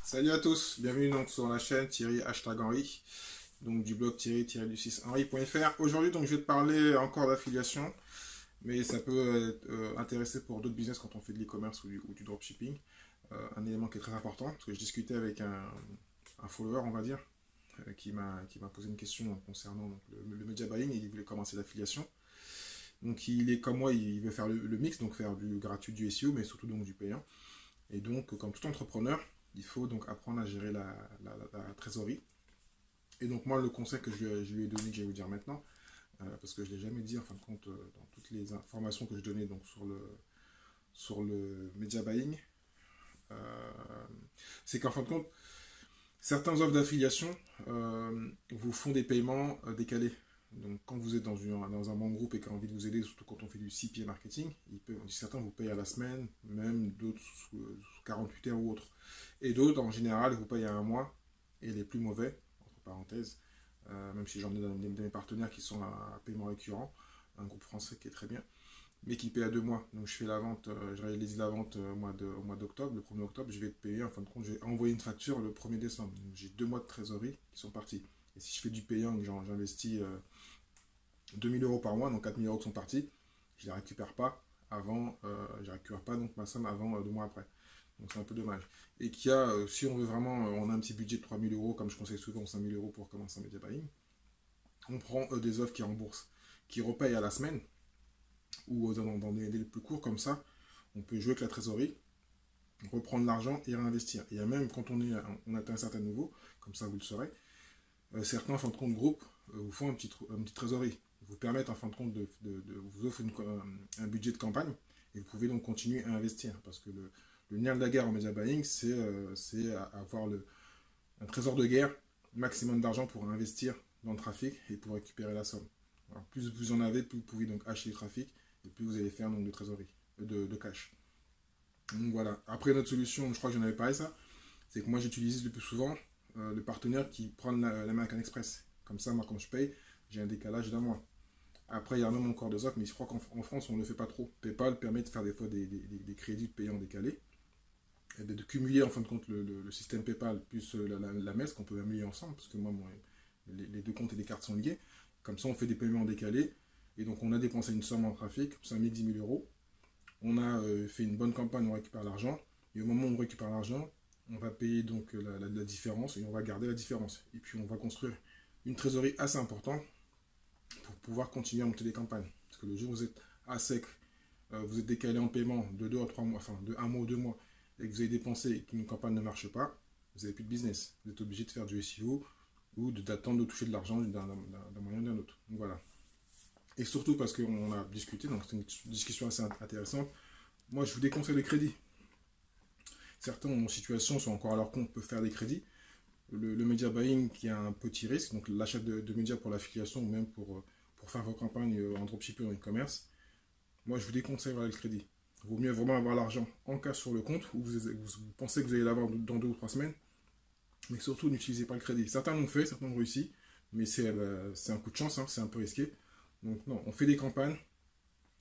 Salut à tous, bienvenue donc sur la chaîne Thierry Henry, donc du blog Thierry-du-6henry.fr. Aujourd'hui donc je vais te parler encore d'affiliation, mais ça peut être, intéresser pour d'autres business quand on fait de l'e-commerce ou du dropshipping. Un élément qui est très important, parce que je discutais avec un follower, on va dire, qui m'a posé une question concernant donc, le media buying et il voulait commencer l'affiliation. Donc il est comme moi, il veut faire le mix, donc faire du gratuit, du SEO, mais surtout donc du payant. Et donc, comme tout entrepreneur, il faut donc apprendre à gérer la trésorerie. Et donc, moi, le conseil que je lui ai donné, que je vais vous dire maintenant, parce que je ne l'ai jamais dit en fin de compte dans toutes les informations que je donnais donc, sur le media buying, euh, c'est qu'en fin de compte, certains offres d'affiliation vous font des paiements décalés. Donc, quand vous êtes dans un bon groupe et qui a envie de vous aider, surtout quand on fait du CPA marketing, certains vous payent à la semaine, même d'autres sous 48 heures ou autres. Et d'autres, en général, vous payent à un mois. Et les plus mauvais, entre parenthèses, même si j'en ai de mes partenaires qui sont à paiement récurrent, un groupe français qui est très bien, mais qui paye à 2 mois. Donc, je fais la vente, je réalise la vente au mois d'octobre, le 1er octobre, je vais te payer, en fin de compte, je vais envoyer une facture le 1er décembre. Donc, j'ai 2 mois de trésorerie qui sont partis. Et si je fais du payant, que j'investis 2000 euros par mois, donc 4000 euros qui sont partis, je ne les récupère pas je récupère pas donc ma somme avant 2 mois après. Donc c'est un peu dommage. Et qu'il y a, si on veut vraiment, on a un petit budget de 3000 euros, comme je conseille souvent, 5000 euros pour commencer un media buying, on prend des offres qui remboursent, qui repayent à la semaine, ou dans des délais plus courts, comme ça, on peut jouer avec la trésorerie, reprendre l'argent et réinvestir. Et il y a même quand on atteint un certain niveau, comme ça vous le saurez, certains en fin de compte groupe vous font un petit trésorerie, vous permettent en fin de compte vous offrent un budget de campagne et vous pouvez donc continuer à investir parce que le nerf de la guerre en media buying c'est avoir un trésor de guerre, maximum d'argent pour investir dans le trafic et pour récupérer la somme. Alors, plus vous en avez, plus vous pouvez donc acheter le trafic et plus vous allez faire donc de trésorerie, de cash. Donc voilà. Après notre solution, je crois que j'en avais parlé ça, c'est que moi j'utilise le plus souvent le partenaire qui prend l'American Express. Comme ça, moi quand je paye, j'ai un décalage d'un mois. Après, il y a même encore des offres, mais je crois qu'en France, on ne le fait pas trop. PayPal permet de faire des fois des crédits de paiement décalés, et de cumuler en fin de compte le système PayPal plus la MES, qu'on peut même lier ensemble, parce que moi, les deux comptes et les cartes sont liés. Comme ça, on fait des paiements décalés, et donc on a dépensé une somme en trafic, 5000, 10 000 euros. On a fait une bonne campagne, on récupère l'argent, et au moment où on récupère l'argent, on va payer donc la différence, et on va garder la différence. Et puis on va construire une trésorerie assez importante pour pouvoir continuer à monter des campagnes. Parce que le jour où vous êtes à sec, vous êtes décalé en paiement de 2 à 3 mois, enfin de 1 mois ou 2 mois, et que vous avez dépensé et qu'une campagne ne marche pas, vous n'avez plus de business. Vous êtes obligé de faire du SEO ou d'attendre de toucher de l'argent d'un moyen ou d'un autre. Donc voilà. Et surtout parce qu'on a discuté, donc c'est une discussion assez intéressante. Moi, je vous déconseille les crédits. Certains en situation sont encore à leur compte, peuvent faire des crédits. Le media buying qui a un petit risque, donc l'achat de médias pour l'affiliation ou même pour faire vos campagnes en dropshipping ou en e-commerce, moi je vous déconseille le crédit. Il vaut mieux vraiment avoir l'argent en cash sur le compte où vous pensez que vous allez l'avoir dans 2 ou 3 semaines, mais surtout n'utilisez pas le crédit. Certains l'ont fait, certains ont réussi, mais c'est un coup de chance, hein, c'est un peu risqué. Donc non, on fait des campagnes,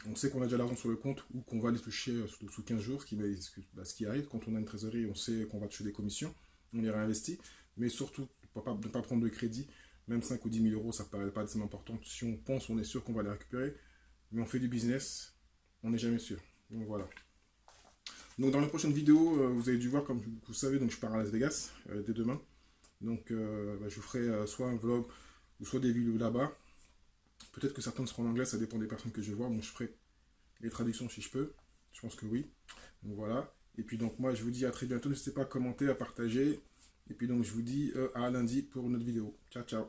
on sait qu'on a déjà l'argent sur le compte ou qu'on va les toucher sous 15 jours, ce qui arrive. Quand on a une trésorerie, on sait qu'on va toucher des commissions, on les réinvestit, mais surtout ne pas prendre de crédit, même 5 ou 10 000 euros, ça ne paraît pas de somme importante. Si on pense, on est sûr qu'on va les récupérer, mais on fait du business, on n'est jamais sûr. Donc voilà. Donc dans la prochaine vidéo, vous avez dû voir, comme vous savez, donc je pars à Las Vegas dès demain. Donc je vous ferai soit un vlog ou soit des vidéos là-bas. Peut-être que certaines seront en anglais, ça dépend des personnes que je vais voir. Donc je ferai les traductions si je peux. Je pense que oui. Donc voilà. Et puis donc moi je vous dis à très bientôt. N'hésitez pas à commenter, à partager. Et puis donc je vous dis à lundi pour une autre vidéo. Ciao ciao.